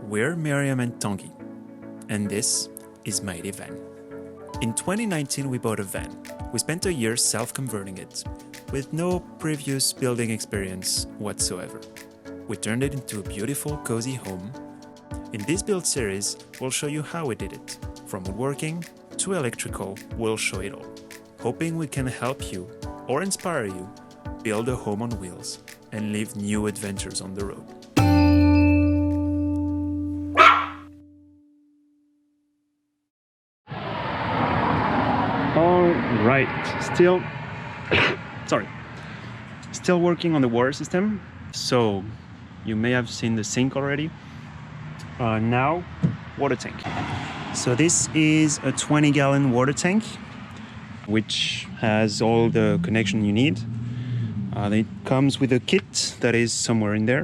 We're Miriam and Tanguy, and this is Mighty Van. In 2019 we bought a van. We spent a year self-converting it, with no previous building experience whatsoever. We turned it into a beautiful, cozy home. In this build series, we'll show you how we did it. From woodworking to electrical, we'll show it all. Hoping we can help you, or inspire you, build a home on wheels and live new adventures on the road. Alright, still working on the water system. So you may have seen the sink already. Now, water tank. So this is a 20-gallon water tank, which has all the connection you need. It comes with a kit that is somewhere in there.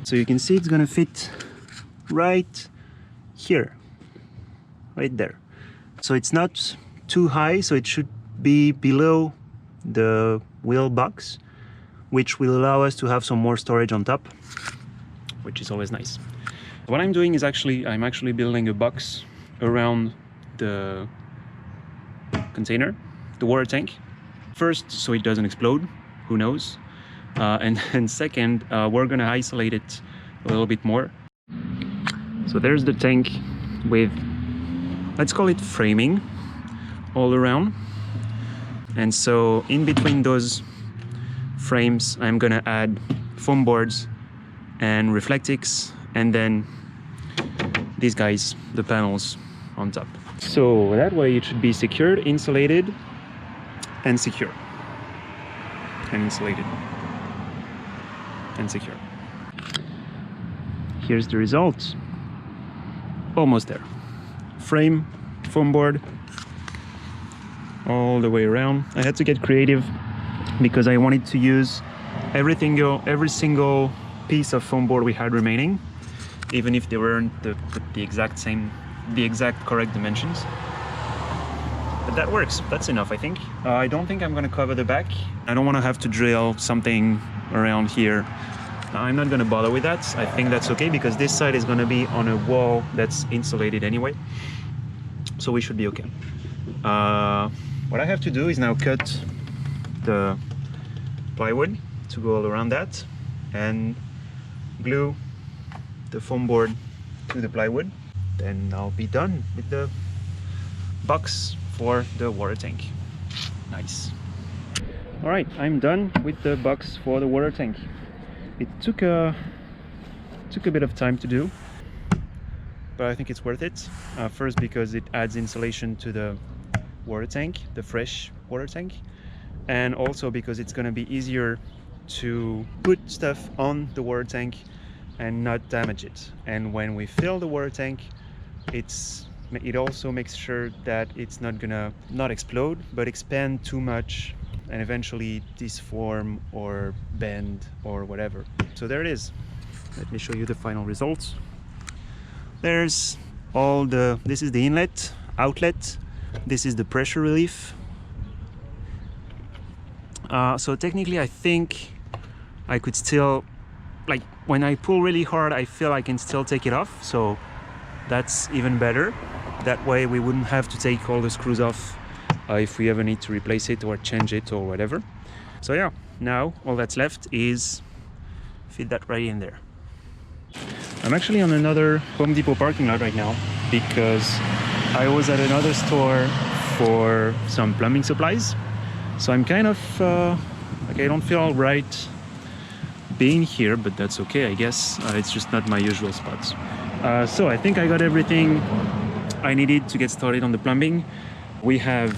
So you can see it's gonna fit right here, right there. So it's not too high, so it should be below the wheel box, which will allow us to have some more storage on top, which is always nice. What I'm doing is I'm actually building a box around the container, the water tank. First, so it doesn't explode, who knows? And then second, we're gonna isolate it a little bit more. So there's the tank with, let's call it framing, all around. And so in between those frames, I'm gonna add foam boards and reflectics, and then these guys, the panels on top. So that way it should be secured, insulated, and secure. And insulated and secure. Here's the result. Almost there. Frame, foam board, all the way around. I had to get creative because I wanted to use every single piece of foam board we had remaining, even if they weren't the exact correct dimensions. But that works. That's enough, I think. I don't think I'm going to cover the back. I don't want to have to drill something around here. I'm not going to bother with that. I think that's okay because this side is going to be on a wall that's insulated anyway. So we should be okay. What I have to do is now cut the plywood to go all around that and glue the foam board to the plywood. Then I'll be done with the box for the water tank. Nice. All right, I'm done with the box for the water tank. It took a bit of time to do, but I think it's worth it. First, because it adds insulation to the water tank, the fresh water tank, and also because it's going to be easier to put stuff on the water tank and not damage it. And when we fill the water tank, it also makes sure that it's not gonna not explode, but expand too much and eventually disform or bend or whatever. So there it is. Let me show you the final results. There's this is the inlet, outlet. This is the pressure relief. So technically I think I could still, like when I pull really hard, I feel I can still take it off. So that's even better. That way we wouldn't have to take all the screws off if we ever need to replace it or change it or whatever. So yeah, now all that's left is fit that right in there. I'm actually on another Home Depot parking lot right now because I was at another store for some plumbing supplies. So I'm kind of like I don't feel right being here, but that's okay, I guess. It's just not my usual spots. So I think I got everything I needed to get started on the plumbing. We have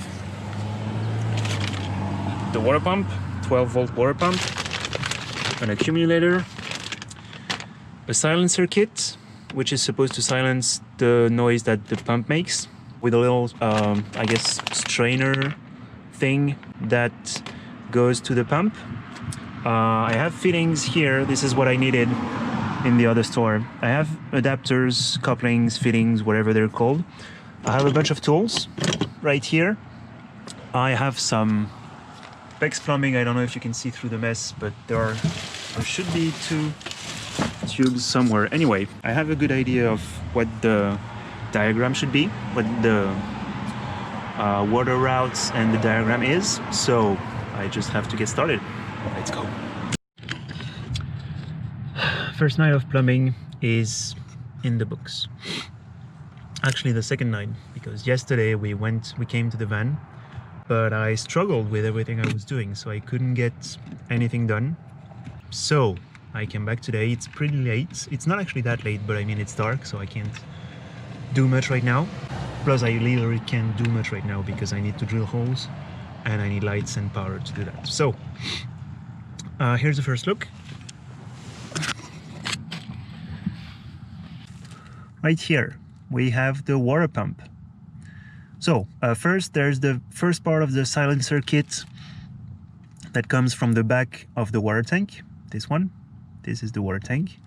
the water pump, 12-volt water pump, an accumulator, a silencer kit, which is supposed to silence the noise that the pump makes, with a little, I guess, strainer thing that goes to the pump. I have fittings here. This is what I needed in the other store. I have adapters, couplings, fittings, whatever they're called. I have a bunch of tools right here. I have some PEX plumbing. I don't know if you can see through the mess, but there should be two tubes somewhere. Anyway, I have a good idea of what the diagram should be, what the water routes and the diagram is, so I just have to get started. Let's go. First night of plumbing is in the books. Actually the second night, because yesterday we came to the van, but I struggled with everything I was doing, so I couldn't get anything done. So I came back today. It's pretty late. It's not actually that late, but I mean it's dark, so I can't do much right now. Plus I literally can't do much right now because I need to drill holes and I need lights and power to do that. So here's the first look. Right here we have the water pump. So first there's the first part of the silencer kit that comes from the back of the water tank. This one, this is the water tank.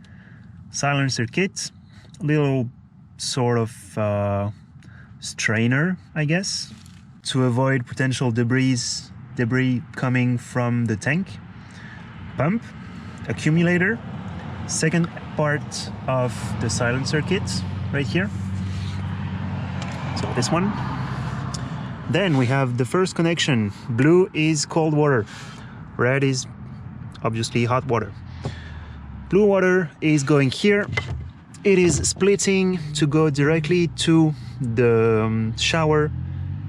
Silencer kit, little sort of strainer, I guess, to avoid potential debris coming from the tank. Pump, accumulator, second part of the silencer kit right here. So this one. Then we have the first connection. Blue is cold water, red is obviously hot water. Blue water is going here. It is splitting to go directly to the shower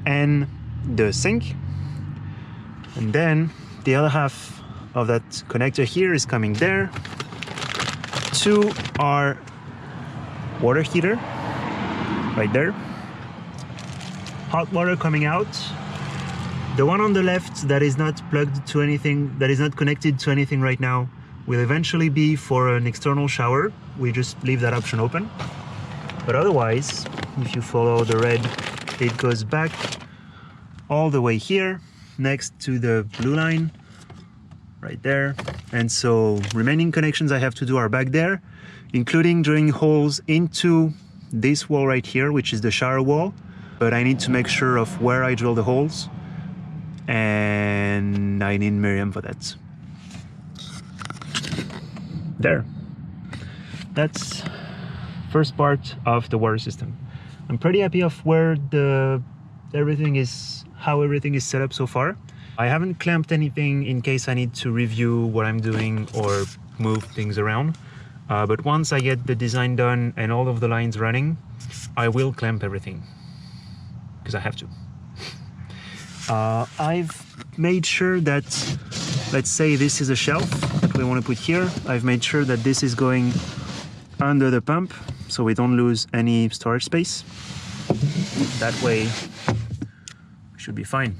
and the sink. And then the other half of that connector here is coming there to our water heater right there. Hot water coming out. The one on the left that is not plugged to anything, that is not connected to anything right now, will eventually be for an external shower. We just leave that option open. But otherwise, if you follow the red, it goes back all the way here next to the blue line right there. And so remaining connections I have to do are back there, including drilling holes into this wall right here, which is the shower wall. But I need to make sure of where I drill the holes, and I need Miriam for that. There. That's first part of the water system. I'm pretty happy of where how everything is set up so far. I haven't clamped anything in case I need to review what I'm doing or move things around. But once I get the design done and all of the lines running, I will clamp everything, because I have to. I've made sure that, let's say this is a shelf that we want to put here. I've made sure that this is going under the pump, so we don't lose any storage space. That way we should be fine.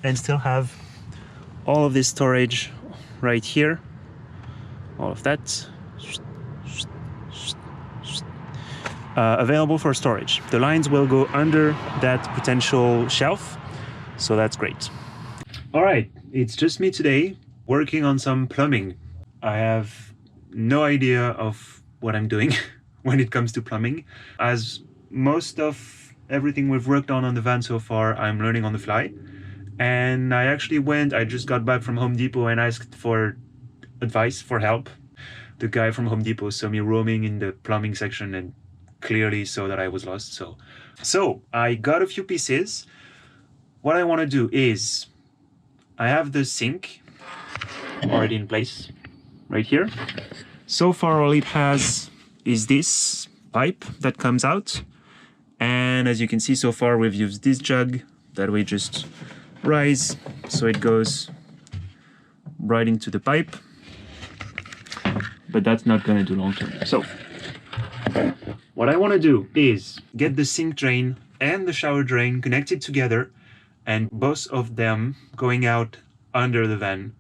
And still have all of this storage right here. All of that. Available for storage. The lines will go under that potential shelf, so that's great. All right, it's just me today working on some plumbing. I have no idea of what I'm doing when it comes to plumbing. As most of everything we've worked on the van so far, I'm learning on the fly. And I just got back from Home Depot and asked for advice, for help. The guy from Home Depot saw me roaming in the plumbing section and clearly saw that I was lost. So I got a few pieces. What I want to do is, I have the sink already in place right here. So far all it has is this pipe that comes out, and as you can see so far we've used this jug that we just rise so it goes right into the pipe, but that's not going to do long term. So what I want to do is get the sink drain and the shower drain connected together, and both of them going out under the van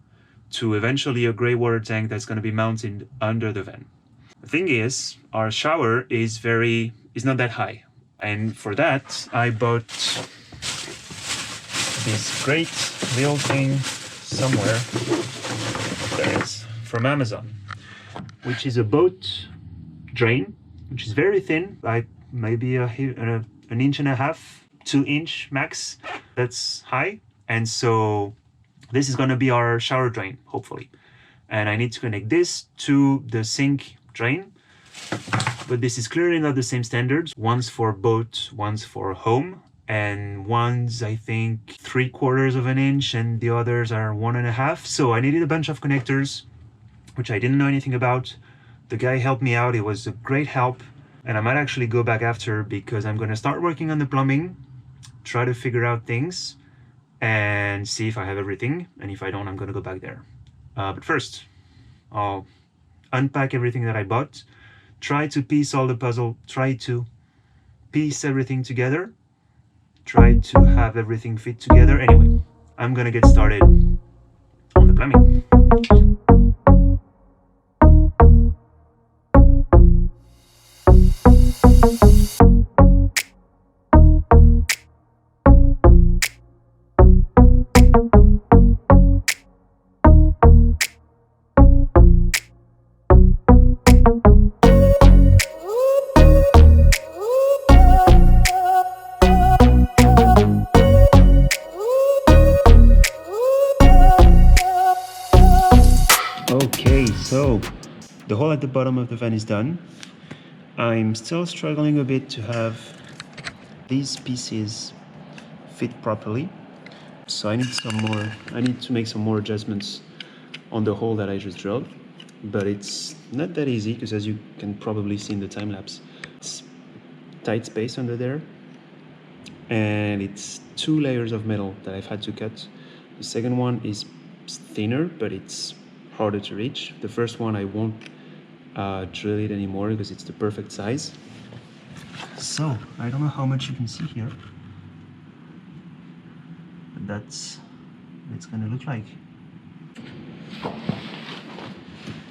to eventually a gray water tank that's going to be mounted under the van. The thing is, our shower is not that high, and for that I bought this great little thing somewhere. There it is, from Amazon, which is a boat drain, which is very thin, like maybe an inch and a half, 2 inch max. That's high. And so this is going to be our shower drain, hopefully. And I need to connect this to the sink drain, but this is clearly not the same standards. One's for boat, one's for home, and one's I think 3/4 of an inch and the others are 1.5. So I needed a bunch of connectors, which I didn't know anything about. The guy helped me out. It was a great help, and I might actually go back after because I'm going to start working on the plumbing, try to figure out things and see if I have everything, and if I don't, I'm going to go back there. But first, I'll unpack everything that I bought, try to piece all the puzzle, try to piece everything together, try to have everything fit together. Anyway, I'm gonna get started on the plumbing. Okay, so the hole at the bottom of the van is done. I'm still struggling a bit to have these pieces fit properly. So I need to make some more adjustments on the hole that I just drilled. But it's not that easy because, as you can probably see in the time lapse, it's tight space under there. And it's 2 layers of metal that I've had to cut. The second one is thinner, but it's harder to reach. The first one I won't drill it anymore because it's the perfect size. So I don't know how much you can see here, but that's what it's gonna look like.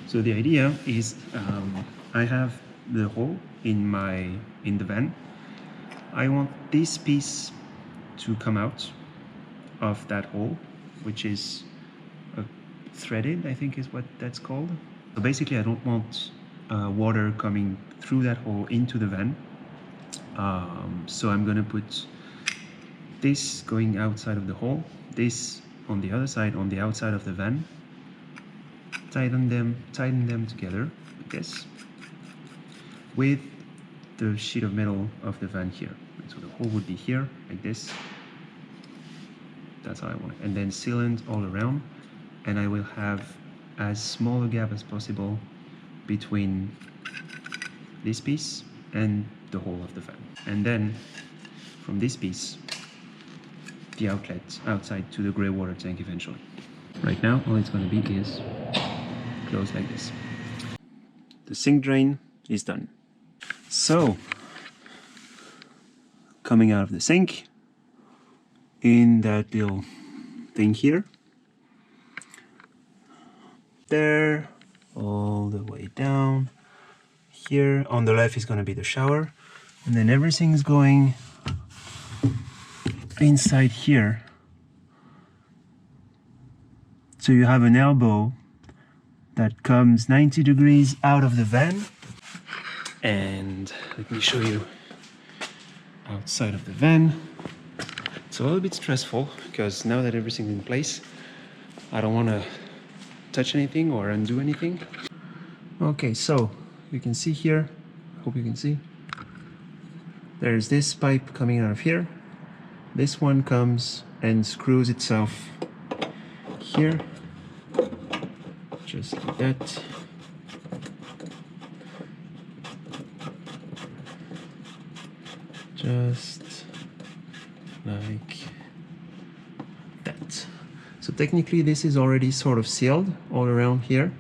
So the idea is I have the hole in the van. I want this piece to come out of that hole, which is threaded, I think is what that's called. So basically I don't want water coming through that hole into the van. So I'm gonna put this going outside of the hole, this on the other side, on the outside of the van, tighten them together like this, with the sheet of metal of the van here. So the hole would be here like this. That's how I want it, and then sealant all around. And I will have as small a gap as possible between this piece and the hole of the fan. And then from this piece, the outlet outside to the grey water tank eventually. Right now, all it's going to be is closed like this. The sink drain is done. So, coming out of the sink, in that little thing here, there, all the way down here. On the left is going to be the shower, and then everything's going inside here. So you have an elbow that comes 90 degrees out of the van. And let me show you outside of the van. It's a little bit stressful because now that everything's in place, I don't want to touch anything or undo anything. Okay, so you can see here, hope you can see, there's this pipe coming out of here. This one comes and screws itself here, just like that. Just like that. So technically this is already sort of sealed all around here.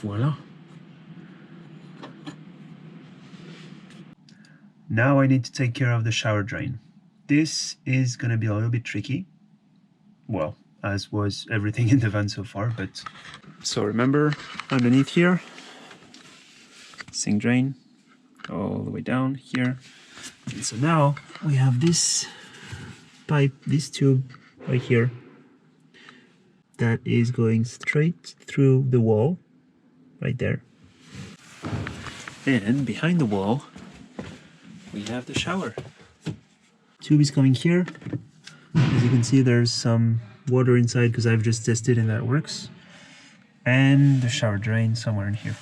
Voila. Now I need to take care of the shower drain. This is gonna be a little bit tricky. Well, as was everything in the van so far, but... So remember, underneath here, sink drain, all the way down here. And so now we have this pipe, this tube right here, that is going straight through the wall, right there. And behind the wall, we have the shower. Tube is coming here. As you can see, there's some water inside because I've just tested and that works. And the shower drain somewhere in here.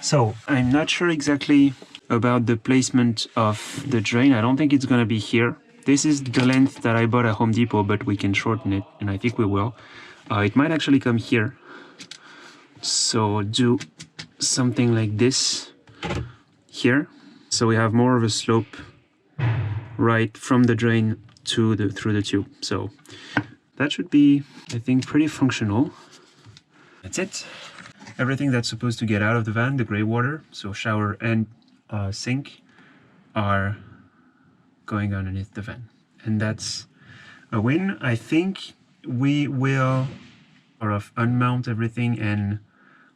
So I'm not sure exactly about the placement of the drain. I don't think it's gonna be here. This is the length that I bought at Home Depot, but we can shorten it, and I think we will. It might actually come here. So do something like this here. So we have more of a slope right from the drain to through the tube. So that should be, I think, pretty functional. That's it. Everything that's supposed to get out of the van, the gray water, so shower and sink, are going underneath the van. And that's a win. I think we will sort of unmount everything and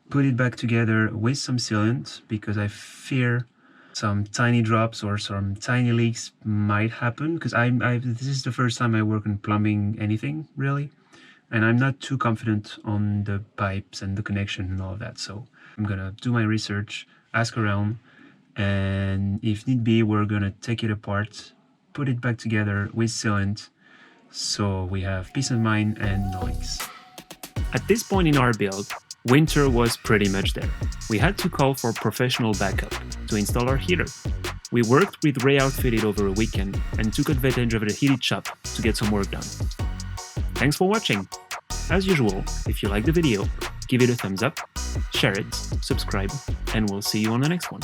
put it back together with some sealant, because I fear some tiny drops or some tiny leaks might happen, because this is the first time I work in plumbing anything really, and I'm not too confident on the pipes and the connection and all of that. So I'm gonna do my research, ask around, and if need be, we're gonna take it apart, put it back together with sealant, so we have peace of mind and no leaks. At this point in our build, winter was pretty much there. We had to call for professional backup to install our heater. We worked with Ray Outfitted over a weekend and took advantage of the heated shop to get some work done. Thanks for watching. As usual, if you like the video, give it a thumbs up, share it, subscribe, and we'll see you on the next one.